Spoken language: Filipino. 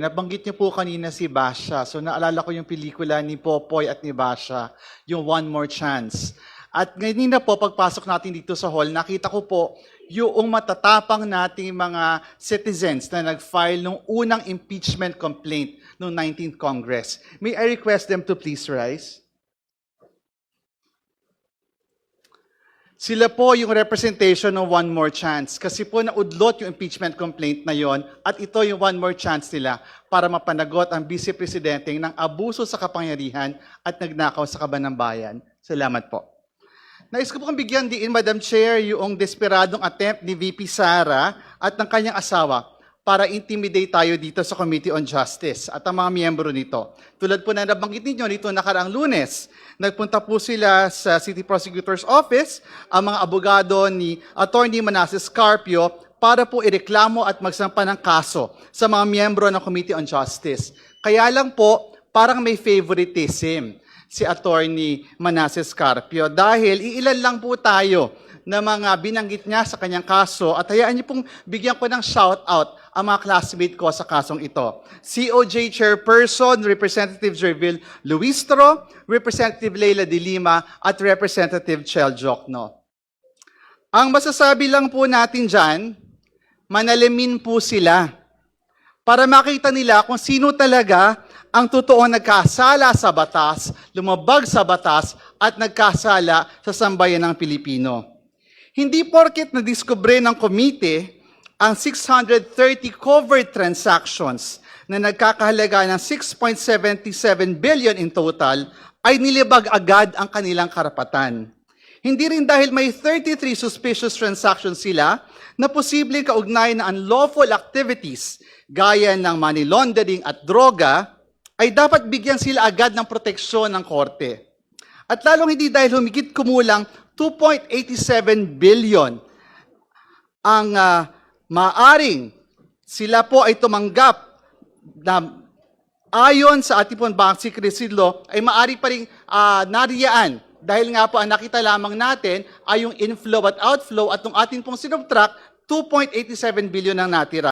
Nabanggit niyo po kanina si Basha. So naalala ko yung pelikula ni Popoy at ni Basha, yung One More Chance. At ngayon na po, pagpasok natin dito sa hall, nakita ko po yung matatapang nating mga citizens na nag-file ng unang impeachment complaint noong 19th Congress. May I request them to please rise? Sila po yung representation ng One More Chance. Kasi po naudlot yung impeachment complaint na yon at ito yung one more chance nila para mapanagot ang Vice Presidente ng abuso sa kapangyarihan at nagnakaw sa kaban ng bayan. Salamat po. Nais ko pong bigyan diin, Madam Chair, yung desperadong attempt ni VP Sara at ng kanyang asawa para intimidate tayo dito sa Committee on Justice at ang mga miyembro nito. Tulad po na nabanggit ninyo nito nakaraang Lunes, nagpunta po sila sa City Prosecutor's Office, ang mga abogado ni Attorney Manasseh Carpio para po ireklamo at magsampa ng kaso sa mga miyembro ng Committee on Justice. Kaya lang po, parang may favoritism si Attorney Manasseh Carpio dahil iilan lang po tayo na mga binanggit niya sa kanyang kaso at hayaan niyo pong bigyan ko ng shout-out ang mga classmate ko sa kasong ito. COJ Chairperson, Representative Jervil Luistro, Representative Leila de Lima, at Representative Chel Jokno. Ang masasabi lang po natin dyan, manalimin po sila para makita nila kung sino talaga ang totoong nagkasala sa batas, lumabag sa batas, at nagkasala sa sambayan ng Pilipino. Hindi porket na-discover ng komite ang 630 covered transactions na nagkakahalaga ng 6.77 billion in total ay nilibag agad ang kanilang karapatan. Hindi rin dahil may 33 suspicious transactions sila na posibleng kaugnay na unlawful activities gaya ng money laundering at droga ay dapat bigyan sila agad ng proteksyon ng korte. At lalong hindi dahil humigit kumulang 2.87 billion ang maaring sila po ay tumanggap na ayon sa ating pong Bank Secrecy Law ay maari pa rin nariyaan dahil nga po ang nakita lamang natin ay yung inflow at outflow at nung ating pong sinubtract 2.87 billion ang natira.